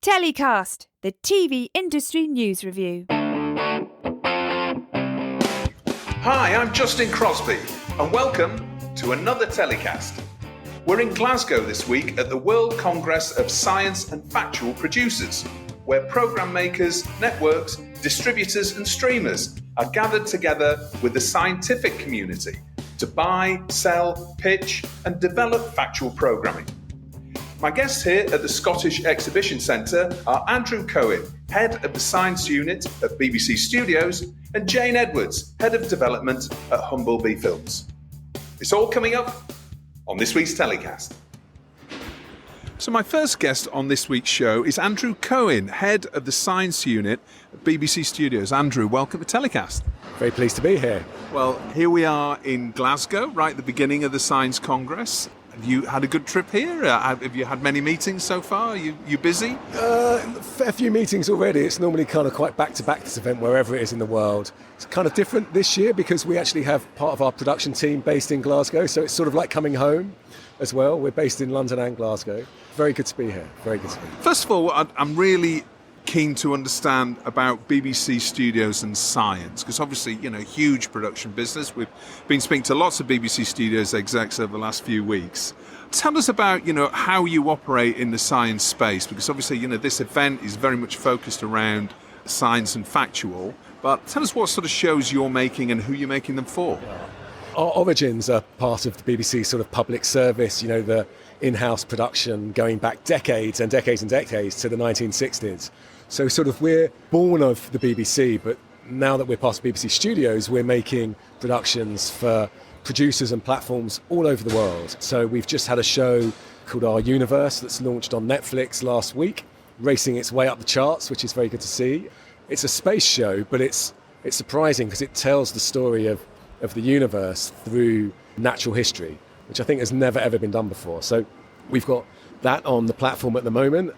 TellyCast, the TV industry news review. Hi, I'm Justin Crosby, and welcome to another TellyCast. We're in Glasgow this week at the World Congress of Science and Factual Producers, where programme makers, networks, distributors and streamers are gathered together with the scientific community to buy, sell, pitch and develop factual programming. My guests here at the Scottish Exhibition Centre are Andrew Cohen, Head of the Science Unit at BBC Studios, and Jayne Edwards, Head of Development at Humblebee Films. It's all coming up on this week's TellyCast. So my first guest on this week's show is Andrew Cohen, Head of the Science Unit at BBC Studios. Andrew, welcome to TellyCast. Very pleased to be here. Well, here we are in Glasgow, right at the beginning of the Science Congress. Have you had a good trip here? Have you had many meetings so far? Are you busy? A fair few meetings already. It's normally kind of quite back-to-back this event wherever it is in the world. It's kind of different this year because we actually have part of our production team based in Glasgow, so it's sort of like coming home as well. We're based in London and Glasgow. Very good to be here. Very good to be here. First of all, I'm really keen to understand about BBC Studios and science, because obviously, huge production business. We've been speaking to lots of BBC Studios execs over the last few weeks. Tell us about, how you operate in the science space, because obviously, this event is very much focused around science and factual, but tell us what sort of shows you're making and who you're making them for. Our origins are part of the BBC sort of public service, the in-house production going back decades and decades and decades to the 1960s. So sort of we're born of the BBC, but now that we're part of BBC Studios, we're making productions for producers and platforms all over the world. So we've just had a show called Our Universe that's launched on Netflix last week, racing its way up the charts, which is very good to see. It's a space show, but it's surprising because it tells the story of the universe through natural history, which I think has never ever been done before. So we've got that on the platform at the moment.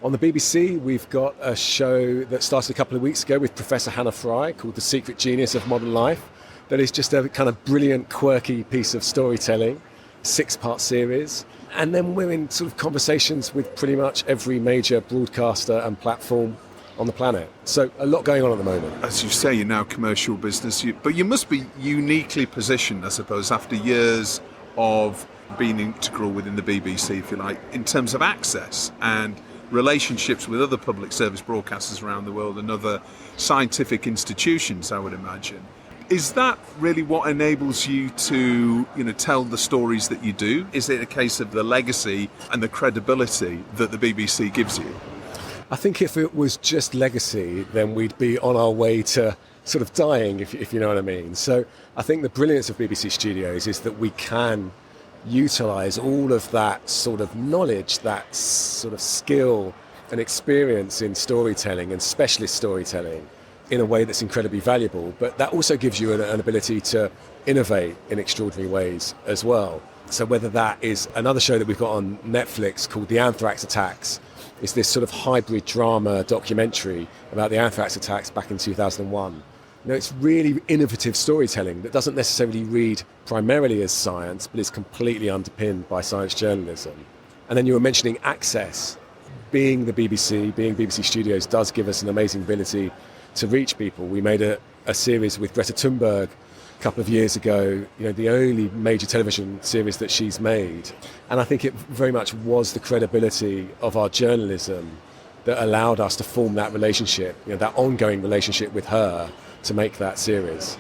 On the BBC, we've got a show that started a couple of weeks ago with Professor Hannah Fry called The Secret Genius of Modern Life. That is just a kind of brilliant, quirky piece of storytelling, 6-part series. And then we're in sort of conversations with pretty much every major broadcaster and platform on the planet. So a lot going on at the moment. As you say, you're now commercial business, but you must be uniquely positioned, I suppose, after years of being integral within the BBC, if you like, in terms of access and relationships with other public service broadcasters around the world and other scientific institutions, I would imagine. Is that really what enables you to, tell the stories that you do? Is it a case of the legacy and the credibility that the BBC gives you? I think if it was just legacy, then we'd be on our way to sort of dying, if you know what I mean. So I think the brilliance of BBC Studios is that we can utilise all of that sort of knowledge, that sort of skill and experience in storytelling and specialist storytelling in a way that's incredibly valuable. But that also gives you an ability to innovate in extraordinary ways as well. So whether that is another show that we've got on Netflix called The Anthrax Attacks, it's this sort of hybrid drama documentary about the anthrax attacks back in 2001. It's really innovative storytelling that doesn't necessarily read primarily as science, but is completely underpinned by science journalism. And then you were mentioning access. Being the BBC, being BBC Studios does give us an amazing ability to reach people. We made a series with Greta Thunberg a couple of years ago, the only major television series that she's made. And I think it very much was the credibility of our journalism that allowed us to form that relationship, that ongoing relationship with her to make that series.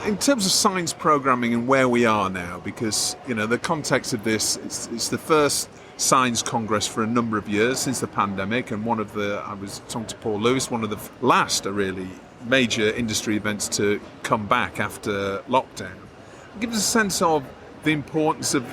In terms of science programming and where we are now, because, the context of this, it's the first Science Congress for a number of years since the pandemic, and I was talking to Paul Lewis, one of the last really major industry events to come back after lockdown. Give us a sense of the importance of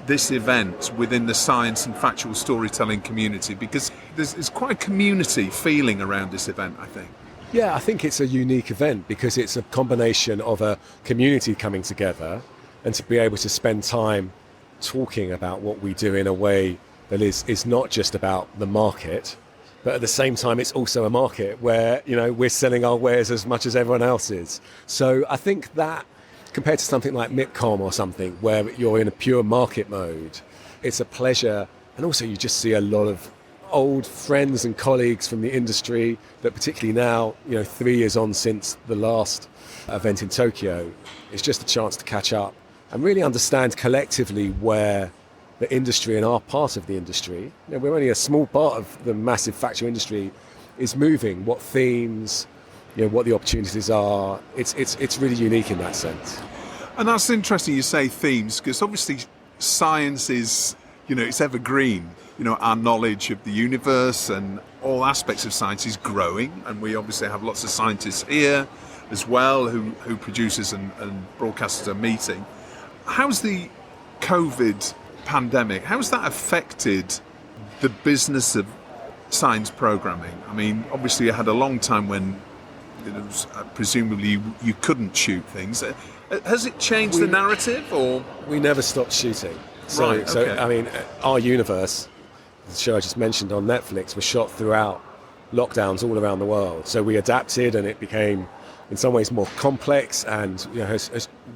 this event within the science and factual storytelling community, because there's quite a community feeling around this event, I think. Yeah, I think it's a unique event because it's a combination of a community coming together and to be able to spend time talking about what we do in a way that is not just about the market, but at the same time it's also a market where, we're selling our wares as much as everyone else is. So I think that compared to something like MIPCOM or something where you're in a pure market mode, it's a pleasure. And also you just see a lot of old friends and colleagues from the industry that particularly now, 3 years on since the last event in Tokyo, it's just a chance to catch up and really understand collectively where the industry and our part of the industry, we're only a small part of the massive factual industry, is moving, what themes, what the opportunities are. It's really unique in that sense. And that's interesting you say themes, because obviously science is, it's evergreen. Our knowledge of the universe and all aspects of science is growing, and we obviously have lots of scientists here as well who producers and broadcasters are meeting. How's the COVID pandemic, how's that affected the business of science programming? I mean, obviously you had a long time when presumably you couldn't shoot things. Has it changed the narrative, or? We never stopped shooting. So I mean, our universe, the show I just mentioned on Netflix, was shot throughout lockdowns all around the world. So we adapted, and it became, in some ways, more complex, and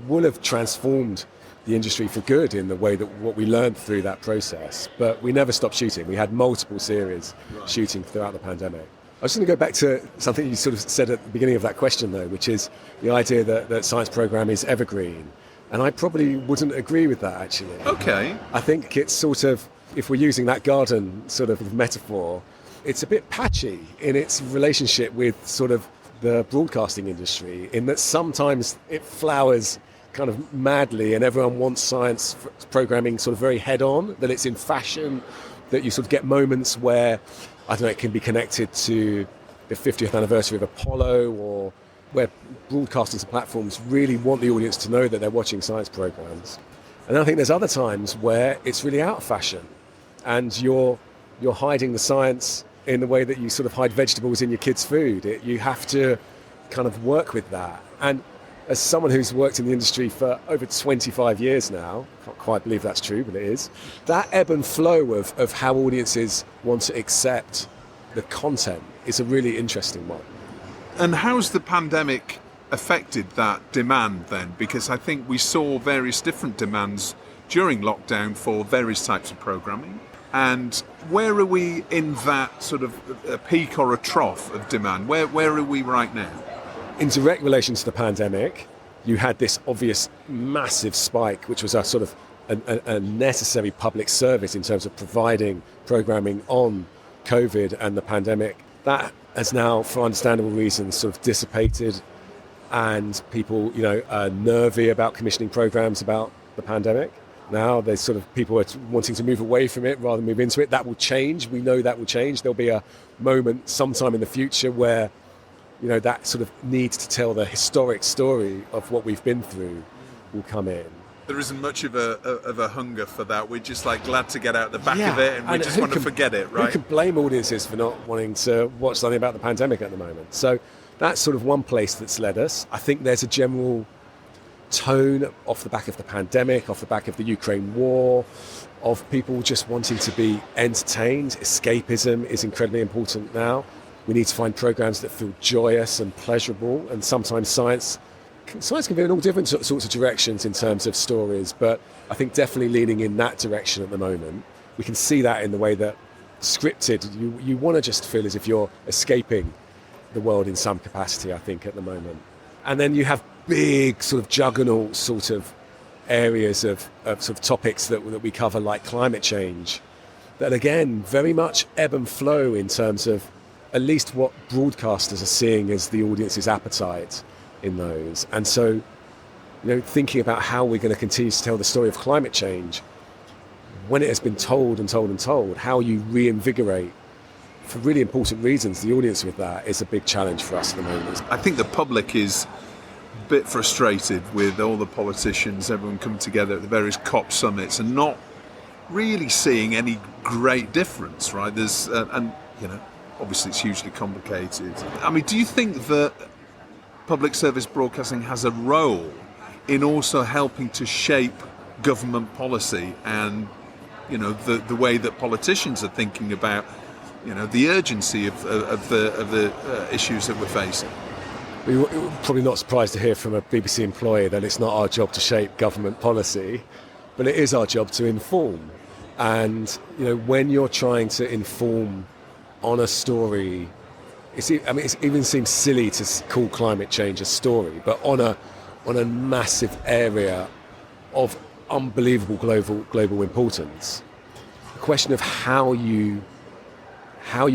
would have transformed the industry for good in the way that what we learned through that process. But we never stopped shooting. We had multiple series shooting throughout the pandemic. I was going to go back to something you sort of said at the beginning of that question, though, which is the idea that science program is evergreen. And I probably wouldn't agree with that, actually. Okay. I think it's sort of, if we're using that garden sort of metaphor, it's a bit patchy in its relationship with sort of the broadcasting industry, in that sometimes it flowers kind of madly and everyone wants science programming sort of very head on, that it's in fashion, that you sort of get moments where, I don't know, it can be connected to the 50th anniversary of Apollo, or where broadcasters and platforms really want the audience to know that they're watching science programs. And I think there's other times where it's really out of fashion, and you're hiding the science in the way that you sort of hide vegetables in your kids' food. You have to kind of work with that. And as someone who's worked in the industry for over 25 years now, can't quite believe that's true, but it is, that ebb and flow of how audiences want to accept the content is a really interesting one. And how's the pandemic affected that demand then? Because I think we saw various different demands during lockdown for various types of programming. And where are we in that sort of a peak or a trough of demand? Where are we right now? In direct relation to the pandemic, you had this obvious massive spike, which was a sort of a necessary public service in terms of providing programming on COVID and the pandemic. That has now, for understandable reasons, sort of dissipated, and people, are nervy about commissioning programs about the pandemic. Now there's sort of people are wanting to move away from it rather than move into it. That will change. We know that will change. There'll be a moment sometime in the future where that sort of need to tell the historic story of what we've been through will come in. There isn't much of a hunger for that. We're just glad to get out the back of it, and we just want to forget it, right? Who can blame audiences for not wanting to watch something about the pandemic at the moment? So that's sort of one place that's led us. I think there's a general tone off the back of the pandemic, off the back of the Ukraine war, of people just wanting to be entertained. Escapism is incredibly important now. We need to find programs that feel joyous and pleasurable, and sometimes science can go in all different sorts of directions in terms of stories, but I think definitely leaning in that direction at the moment. We can see that in the way that scripted, you want to just feel as if you're escaping the world in some capacity, I think, at the moment. And then you have big sort of juggernaut sort of areas of sort of topics that we cover, like climate change, that again very much ebb and flow in terms of at least what broadcasters are seeing as the audience's appetite in those. And so, thinking about how we're going to continue to tell the story of climate change when it has been told and told and told, how you reinvigorate, for really important reasons, the audience with that is a big challenge for us at the moment. I think the public is a bit frustrated with all the politicians, everyone coming together at the various COP summits and not really seeing any great difference, right? There's, obviously it's hugely complicated. I mean, do you think that public service broadcasting has a role in also helping to shape government policy and, the way that politicians are thinking about, the urgency of the issues that we're facing? We're probably not surprised to hear from a BBC employee that it's not our job to shape government policy, but it is our job to inform. And, when you're trying to inform on a story. It even seems silly to call climate change a story, but on a massive area of unbelievable global importance. The question of how you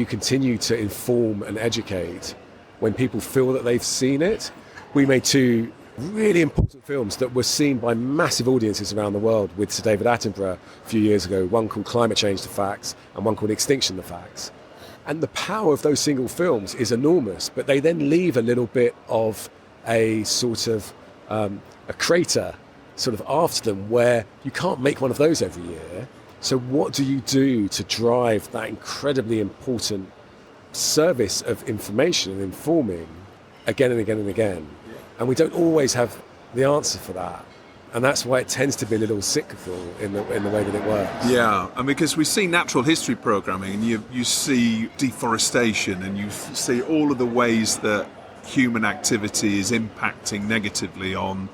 continue to inform and educate when people feel that they've seen it. We made two really important films that were seen by massive audiences around the world with Sir David Attenborough a few years ago, one called Climate Change: The Facts and one called Extinction: The Facts. And the power of those single films is enormous, but they then leave a little bit of a sort of a crater sort of after them where you can't make one of those every year. So what do you do to drive that incredibly important service of information and informing again and again and again? And we don't always have the answer for that. And that's why it tends to be a little cyclical in the way that it works. Yeah, and because we see natural history programming and you see deforestation and you see all of the ways that human activity is impacting negatively on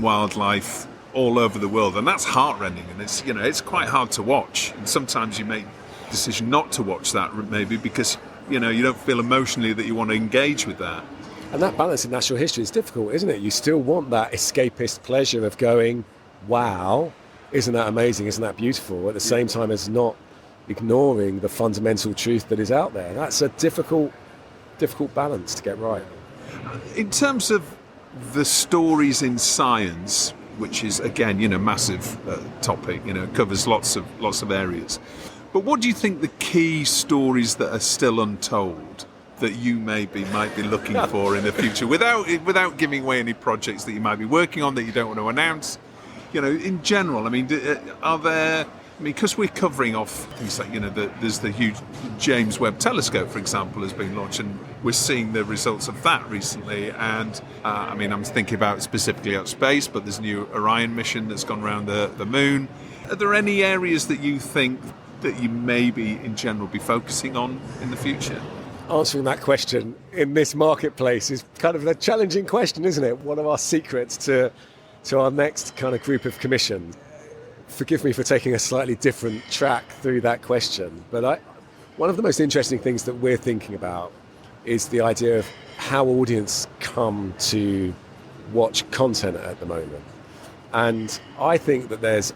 wildlife all over the world, and that's heartrending, and it's quite hard to watch, and sometimes you make the decision not to watch that maybe because you don't feel emotionally that you want to engage with that. And that balance in natural history is difficult, isn't it? You still want that escapist pleasure of going, wow, isn't that amazing, isn't that beautiful, at the same time as not ignoring the fundamental truth that is out there. That's a difficult balance to get right. In terms of the stories in science, which is again, massive topic, covers lots of areas. But what do you think the key stories that are still untold that you might be looking for in the future, without giving away any projects that you might be working on that you don't want to announce? In general, are there? Because we're covering off things like, there's the huge James Webb Telescope, for example, has been launched, and we're seeing the results of that recently. And I'm thinking about specifically out space, but there's a new Orion mission that's gone around the moon. Are there any areas that you think that you maybe, in general, be focusing on in the future? Answering that question in this marketplace is kind of a challenging question, isn't it? One of our secrets to our next kind of group of commission. Forgive me for taking a slightly different track through that question, but one of the most interesting things that we're thinking about is the idea of how audience come to watch content at the moment. And I think that there's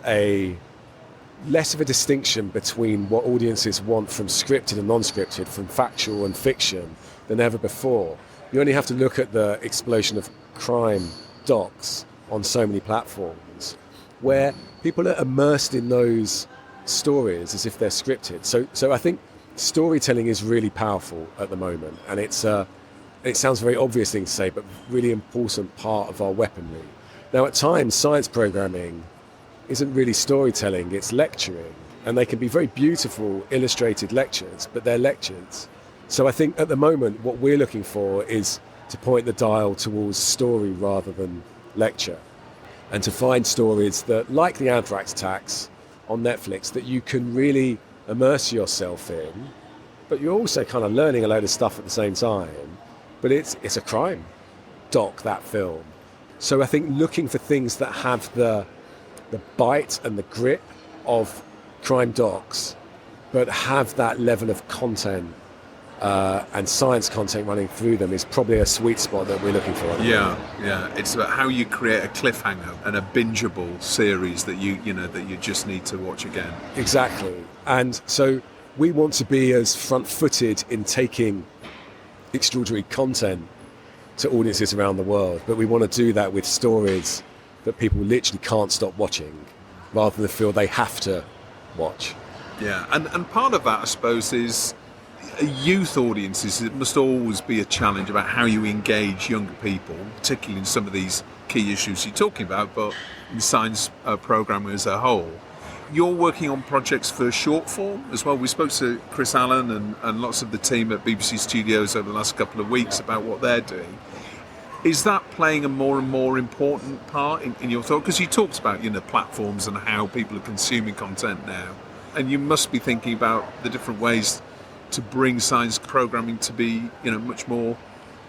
less of a distinction between what audiences want from scripted and non-scripted, from factual and fiction, than ever before. You only have to look at the explosion of crime docs on so many platforms, where people are immersed in those stories as if they're scripted. So I think storytelling is really powerful at the moment, and it sounds a very obvious thing to say, but really important part of our weaponry. Now, at times, science programming isn't really storytelling, it's lecturing, and they can be very beautiful illustrated lectures, but they're lectures. So I think at the moment what we're looking for is to point the dial towards story rather than lecture, and to find stories that, like the anthrax attacks on Netflix, that you can really immerse yourself in, but you're also kind of learning a load of stuff at the same time. But it's a crime doc, that film. So I think looking for things that have the bite and the grip of crime docs, but have that level of content and science content running through them is probably a sweet spot that we're looking for. Yeah. It's about how you create a cliffhanger and a bingeable series that you just need to watch again. Exactly. And so we want to be as front-footed in taking extraordinary content to audiences around the world, but we want to do that with stories that people literally can't stop watching, rather than feel they have to watch. Yeah, and part of that, I suppose, is youth audiences. It must always be a challenge about how you engage younger people, particularly in some of these key issues you're talking about, but in science programming as a whole. You're working on projects for short form as well. We spoke to Chris Allen and lots of the team at BBC Studios over the last couple of weeks about what they're doing. Is that playing a more and more important part in your thought? Because you talked about, platforms and how people are consuming content now. And you must be thinking about the different ways to bring science programming to be, much more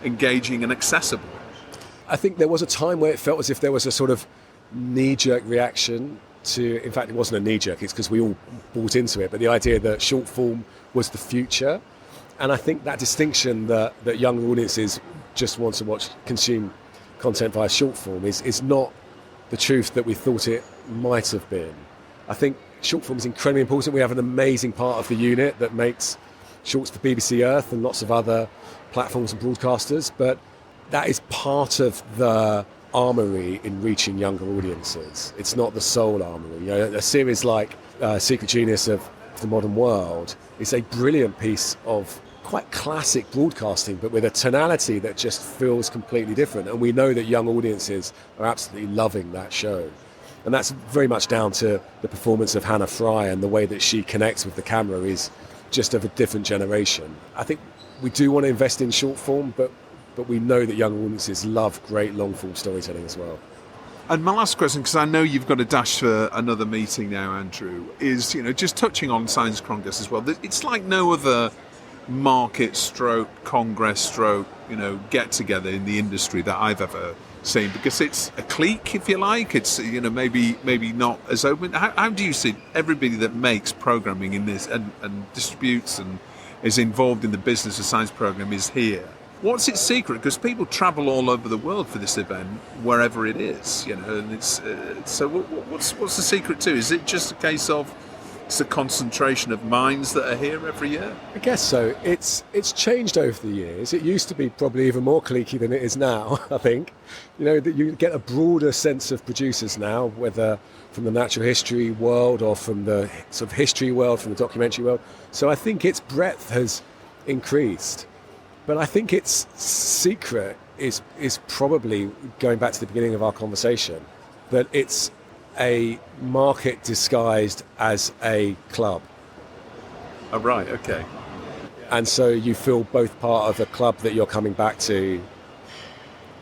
engaging and accessible. I think there was a time where it felt as if there was a sort of knee-jerk reaction to, in fact, it wasn't a knee-jerk, it's because we all bought into it, but the idea that short form was the future. And I think that distinction that younger audiences just want to consume content via short form is not the truth that we thought it might have been. I think short form is incredibly important. We have an amazing part of the unit that makes shorts for BBC Earth and lots of other platforms and broadcasters, but that is part of the armoury in reaching younger audiences. It's not the sole armoury. A series like Secret Genius of the Modern World is a brilliant piece of quite classic broadcasting, but with a tonality that just feels completely different. And we know that young audiences are absolutely loving that show. And that's very much down to the performance of Hannah Fry, and the way that she connects with the camera is just of a different generation. I think we do want to invest in short form, but we know that young audiences love great long-form storytelling as well. And my last question, because I know you've got a dash for another meeting now, Andrew, is just touching on Science Congress as well. It's like no other market stroke, congress stroke, get together in the industry that I've ever seen, because it's a clique, if you like. It's maybe not as open. How do you see everybody that makes programming in this and distributes and is involved in the business of science program is here? What's its secret? Because people travel all over the world for this event, wherever it is, and it's so. What's the secret too? Is it just a case of it's a concentration of minds that are here every year? I guess so. It's changed over the years. It used to be probably even more cliquey than it is now, I think. That you get a broader sense of producers now, whether from the natural history world or from the sort of history world, from the documentary world. So I think its breadth has increased. But I think its secret is probably, going back to the beginning of our conversation, that it's a market disguised as a club. Oh, right, okay. And so you feel both part of a club that you're coming back to,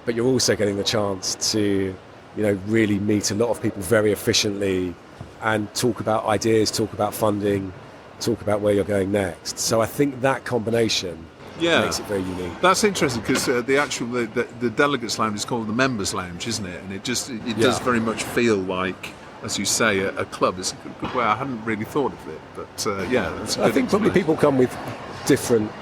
but you're also getting the chance to, really meet a lot of people very efficiently and talk about ideas, talk about funding, talk about where you're going next. So I think that combination makes it very unique. That's interesting, because the delegates lounge is called the members lounge, isn't it? And it does very much feel like, as you say, a club. It's a good way. I hadn't really thought of it, but that's a good I think probably people come with different,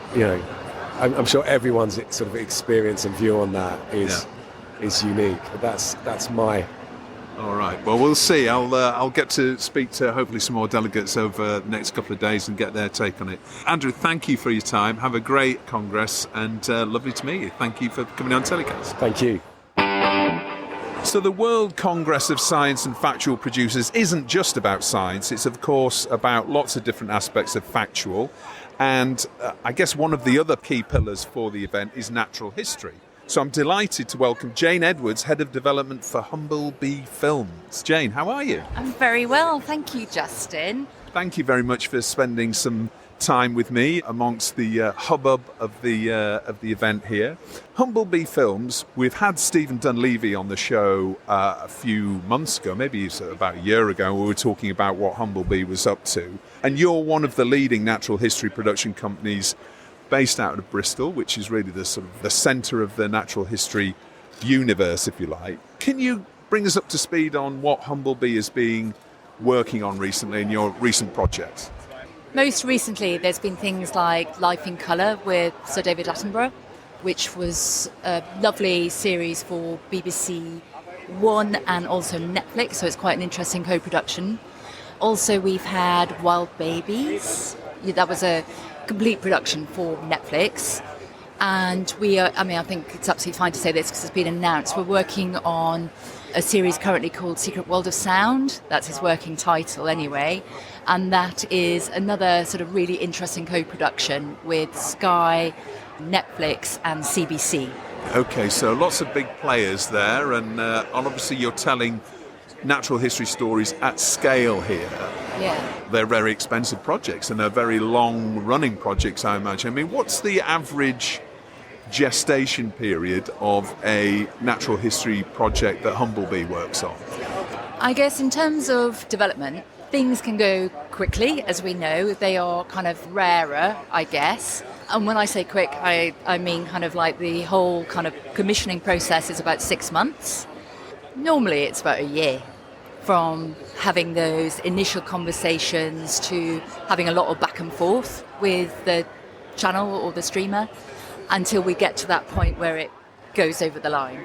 I'm sure everyone's sort of experience and view on that is unique, but that's my. All right. Well, we'll see. I'll get to speak to hopefully some more delegates over the next couple of days and get their take on it. Andrew, thank you for your time. Have a great Congress, and lovely to meet you. Thank you for coming on TellyCast. Thank you. So the World Congress of Science and Factual Producers isn't just about science. It's, of course, about lots of different aspects of Factual. And I guess one of the other key pillars for the event is natural history. So I'm delighted to welcome Jayne Edwards, Head of Development for Humblebee Films. Jayne, how are you? I'm very well, thank you, Justin. Thank you very much for spending some time with me amongst the hubbub of the event here. Humblebee Films, we've had Stephen Dunleavy on the show a few months ago, maybe about a year ago. We were talking about what Humblebee was up to. And you're one of the leading natural history production companies based out of Bristol, which is really the sort of the centre of the natural history universe, if you like. Can you bring us up to speed on what Humblebee is working on recently in your recent projects? Most recently, there's been things like Life in Colour with Sir David Attenborough, which was a lovely series for BBC One and also Netflix, so it's quite an interesting co-production. Also, we've had Wild Babies. That was a complete production for Netflix, and I think it's absolutely fine to say this because it's been announced. We're working on a series currently called Secret World of Sound. That's his working title anyway, and that is another sort of really interesting co-production with Sky, Netflix and CBC. Okay, so lots of big players there, and obviously you're telling natural history stories at scale here. Yeah. They're very expensive projects, and they're very long-running projects, I imagine. I mean, what's the average gestation period of a natural history project that Humblebee works on? I guess in terms of development, things can go quickly, as we know. They are kind of rarer, I guess. And when I say quick, I mean kind of like the whole kind of commissioning process is about 6 months. Normally it's about a year from having those initial conversations to having a lot of back and forth with the channel or the streamer until we get to that point where it goes over the line.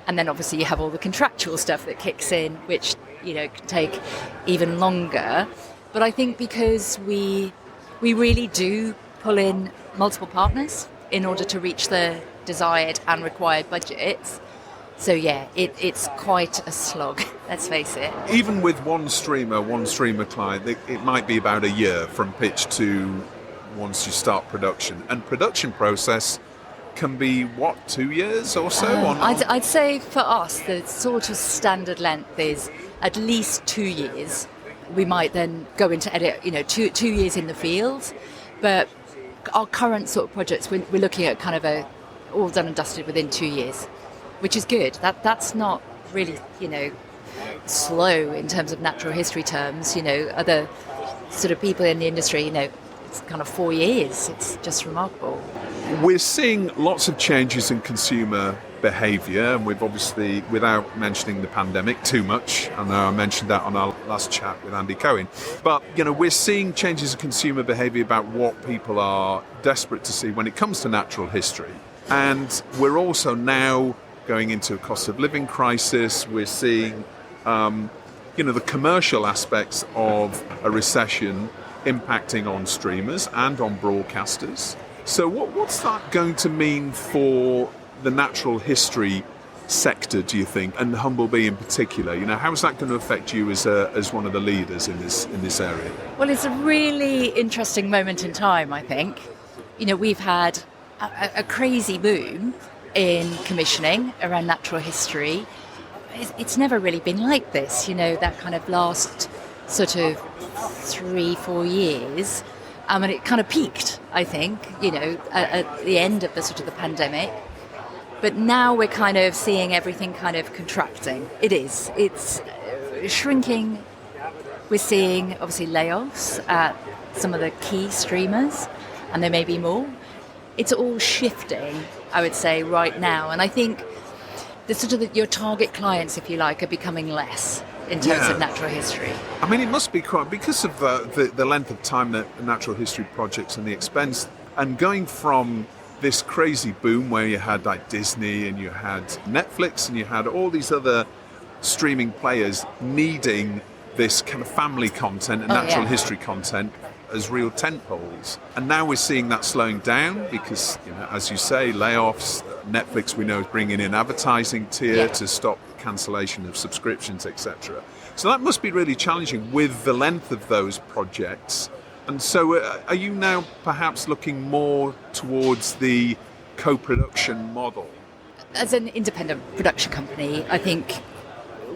And then obviously you have all the contractual stuff that kicks in, which, can take even longer. But I think because we really do pull in multiple partners in order to reach the desired and required budgets. So yeah, it's quite a slog, let's face it. Even with one streamer client, it might be about a year from pitch to once you start production. And production process can be, 2 years or so? I'd say for us, the sort of standard length is at least 2 years. We might then go into edit, 2 years in the field. But our current sort of projects, we're looking at kind of all done and dusted within 2 years, which is good. That's not really, slow in terms of natural history terms. Other sort of people in the industry, it's kind of 4 years. It's just remarkable. We're seeing lots of changes in consumer behaviour, and we've obviously, without mentioning the pandemic too much, I know I mentioned that on our last chat with Andy Cohen, but we're seeing changes in consumer behaviour about what people are desperate to see when it comes to natural history. And we're also now going into a cost of living crisis. We're seeing the commercial aspects of a recession impacting on streamers and on broadcasters. So what's that going to mean for the natural history sector, do you think, and Humblebee in particular? How is that going to affect you as one of the leaders in this area? Well, it's a really interesting moment in time, I think. We've had a crazy boom in commissioning around natural history. It's never really been like this, that kind of last sort of 3-4 years. And it kind of peaked, I think, at the end of the pandemic. But now we're kind of seeing everything kind of contracting. It's shrinking. We're seeing, obviously, layoffs at some of the key streamers, and there may be more. It's all shifting, I would say, right now. And I think your target clients, if you like, are becoming less in terms of natural history. I mean, it must be quite, because of the length of time that natural history projects and the expense, and going from this crazy boom where you had like Disney and you had Netflix and you had all these other streaming players needing this kind of family content and natural history content as real tentpoles. And now we're seeing that slowing down because, as you say, layoffs. Netflix, we know, is bringing in advertising tier to stop cancellation of subscriptions, etc. So that must be really challenging with the length of those projects. And so are you now perhaps looking more towards the co-production model? As an independent production company, I think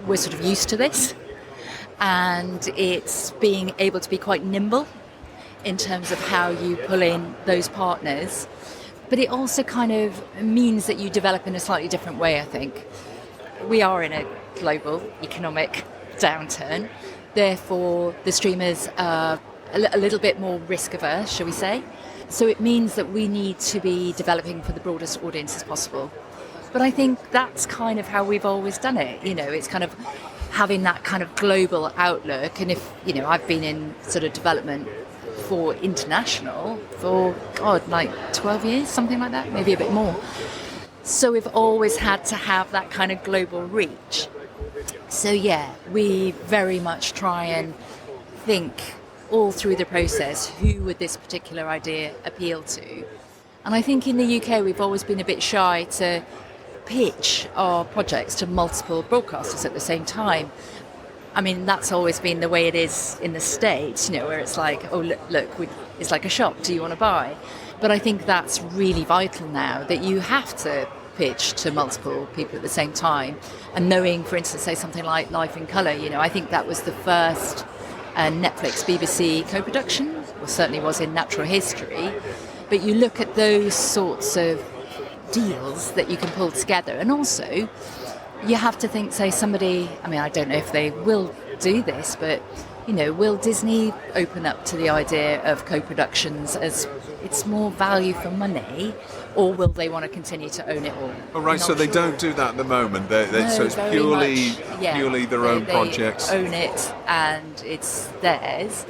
we're sort of used to this, and it's being able to be quite nimble in terms of how you pull in those partners. But it also kind of means that you develop in a slightly different way, I think. We are in a global economic downturn. Therefore, the streamers are a little bit more risk averse, shall we say. So it means that we need to be developing for the broadest audience as possible. But I think that's kind of how we've always done it. It's kind of having that kind of global outlook. And if, I've been in sort of development for international for 12 years, something like that, maybe a bit more. So we've always had to have that kind of global reach. So we very much try and think all through the process, who would this particular idea appeal to? And I think in the UK we've always been a bit shy to pitch our projects to multiple broadcasters at the same time. I mean, that's always been the way it is in the States, where it's like, oh, look, it's like a shop, do you want to buy? But I think that's really vital now, that you have to pitch to multiple people at the same time. And knowing, for instance, say something like Life in Colour, I think that was the first Netflix BBC co-production, or certainly was in natural history. But you look at those sorts of deals that you can pull together, and also you have to think, say, somebody, I mean, I don't know if they will do this, but, will Disney open up to the idea of co-productions as it's more value for money, or will they want to continue to own it all? Oh, right, so they don't do that at the moment. So it's purely their own projects. They own it and it's theirs.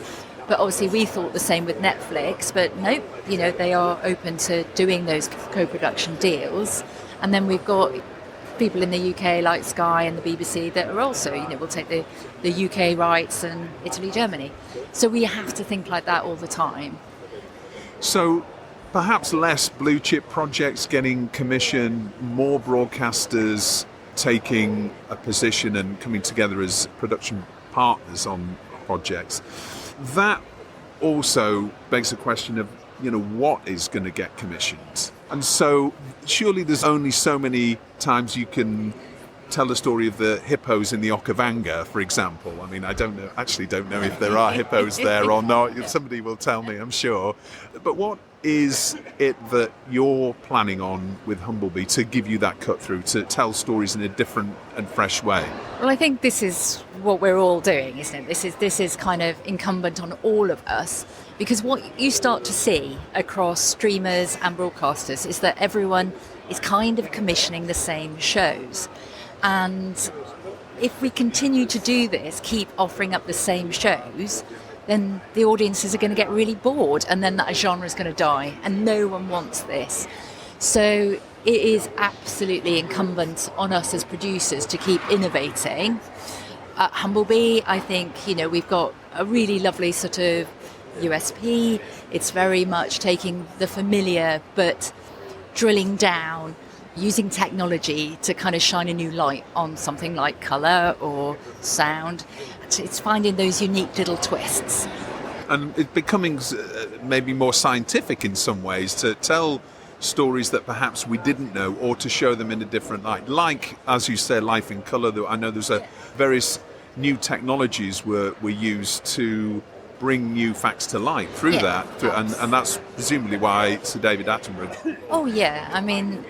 But obviously we thought the same with Netflix, but nope, they are open to doing those co-production deals. And then we've got people in the UK like Sky and the BBC that are also, will take the UK rights and Italy, Germany. So we have to think like that all the time. So perhaps less blue chip projects getting commissioned, more broadcasters taking a position and coming together as production partners on projects. That also begs the question of, what is going to get commissioned? And so surely there's only so many times you can tell the story of the hippos in the Okavango, for example. I mean, I don't know if there are hippos there or not. Somebody will tell me, I'm sure. But what is it that you're planning on with Humblebee to give you that cut through, to tell stories in a different and fresh way? Well, I think this is what we're all doing, isn't it? This is kind of incumbent on all of us, because what you start to see across streamers and broadcasters is that everyone is kind of commissioning the same shows. And if we continue to do this, keep offering up the same shows, then the audiences are going to get really bored, and then that genre is going to die, and no one wants this. So it is absolutely incumbent on us as producers to keep innovating. At Humblebee, I think, we've got a really lovely sort of USP. It's very much taking the familiar but drilling down, using technology to kind of shine a new light on something like colour or sound. It's finding those unique little twists. And it's becoming maybe more scientific in some ways, to tell stories that perhaps we didn't know, or to show them in a different light. Like, as you say, Life in Colour. I know there's various new technologies were used to bring new facts to light through that. And that's presumably why Sir David Attenborough... Oh, yeah. I mean,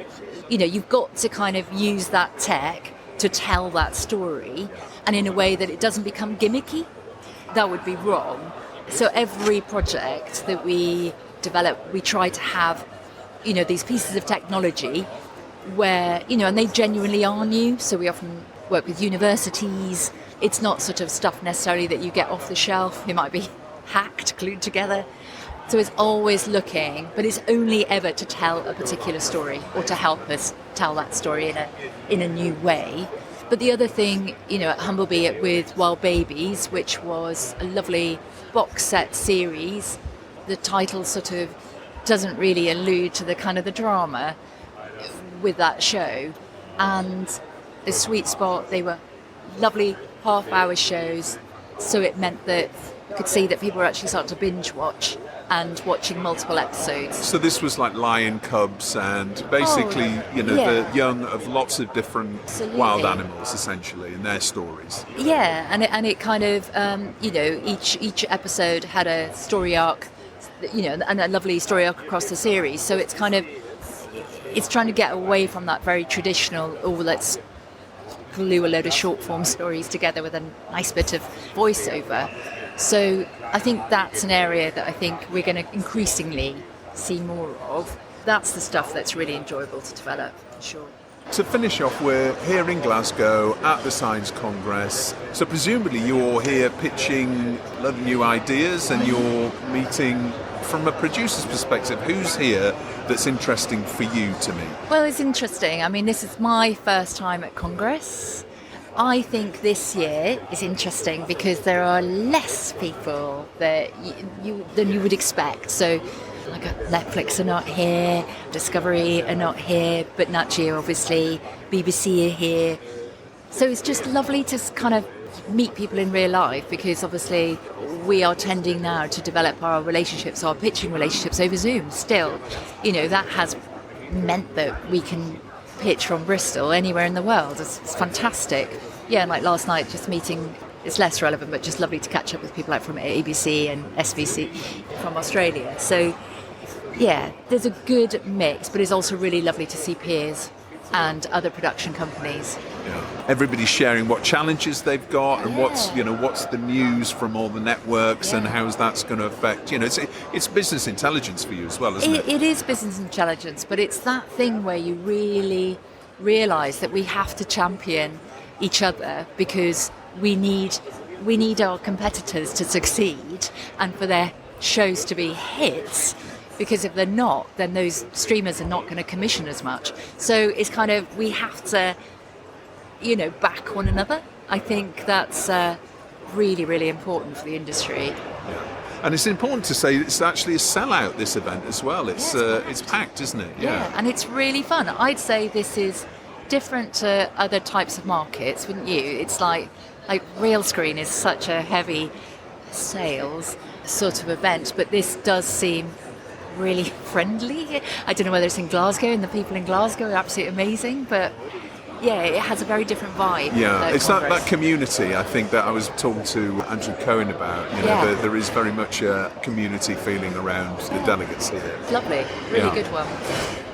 you've got to kind of use that tech to tell that story, and in a way that it doesn't become gimmicky. That would be wrong. So every project that we develop, we try to have, these pieces of technology where, and they genuinely are new. So we often work with universities. It's not sort of stuff necessarily that you get off the shelf. It might be hacked, glued together. So it's always looking, but it's only ever to tell a particular story, or to help us tell that story in a new way. But the other thing, at Humblebee with Wild Babies, which was a lovely box set series, the title sort of doesn't really allude to the kind of the drama with that show. And the sweet spot, they were lovely half-hour shows, so it meant that you could see that people were actually starting to binge watch and watching multiple episodes. So this was like lion cubs and basically, the young of lots of different wild animals, essentially, and their stories. Yeah, and it kind of, each episode had a story arc, and a lovely story arc across the series. So it's kind of, it's trying to get away from that very traditional, let's glue a load of short form stories together with a nice bit of voiceover. So I think that's an area that I think we're going to increasingly see more of. That's the stuff that's really enjoyable to develop, for sure. To finish off, we're here in Glasgow at the Science Congress. So presumably you're here pitching a lot of new ideas, and you're meeting, from a producer's perspective, who's here that's interesting for you to meet? Well, it's interesting. I mean, this is my first time at Congress. I think this year is interesting because there are less people that than you would expect. So, like Netflix are not here, Discovery are not here, but Nat Geo, obviously, BBC are here. So it's just lovely to kind of meet people in real life, because obviously we are tending now to develop our relationships, our pitching relationships over Zoom still. That has meant that we can pitch from Bristol anywhere in the world. It's fantastic. Yeah, and like last night, just meeting, it's less relevant, but just lovely to catch up with people like from ABC and SBC from Australia. So yeah, there's a good mix, but it's also really lovely to see peers and other production companies. Yeah. Everybody's sharing what challenges they've got, and what's the news from all the networks, and how's that's going to affect. It's business intelligence for you as well, isn't it? It is business intelligence, but it's that thing where you really realise that we have to champion each other, because we need we need our competitors to succeed and for their shows to be hits, because if they're not, then those streamers are not going to commission as much. So it's kind of, we have to, back one another. I think that's really, really important for the industry. Yeah. And it's important to say it's actually a sellout, this event as well. It's packed, isn't it? Yeah, and it's really fun. I'd say this is different to other types of markets, wouldn't you? It's like real screen is such a heavy sales sort of event, but this does seem really friendly. I don't know whether it's in Glasgow, and the people in Glasgow are absolutely amazing, but yeah, it has a very different vibe. Yeah, it's that community, I think, that I was talking to Andrew Cohen about. There is very much a community feeling around the delegates here. Lovely, really good one.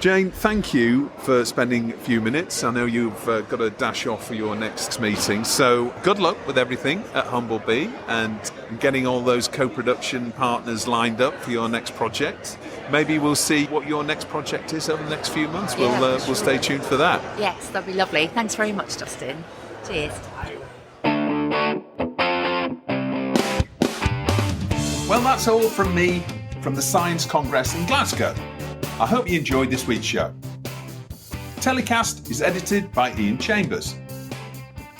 Jayne, thank you for spending a few minutes. I know you've got to dash off for your next meeting, so good luck with everything at Humblebee and getting all those co-production partners lined up for your next project. Maybe we'll see what your next project is over the next few months. We'll stay tuned for that. Yes, that'd be lovely. Thanks very much, Justin. Cheers. Well, that's all from me from the Science Congress in Glasgow. I hope you enjoyed this week's show. TellyCast is edited by Ian Chambers.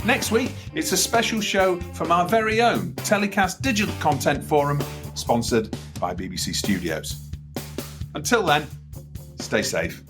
Next week, it's a special show from our very own TellyCast Digital Content Forum, sponsored by BBC Studios. Until then, stay safe.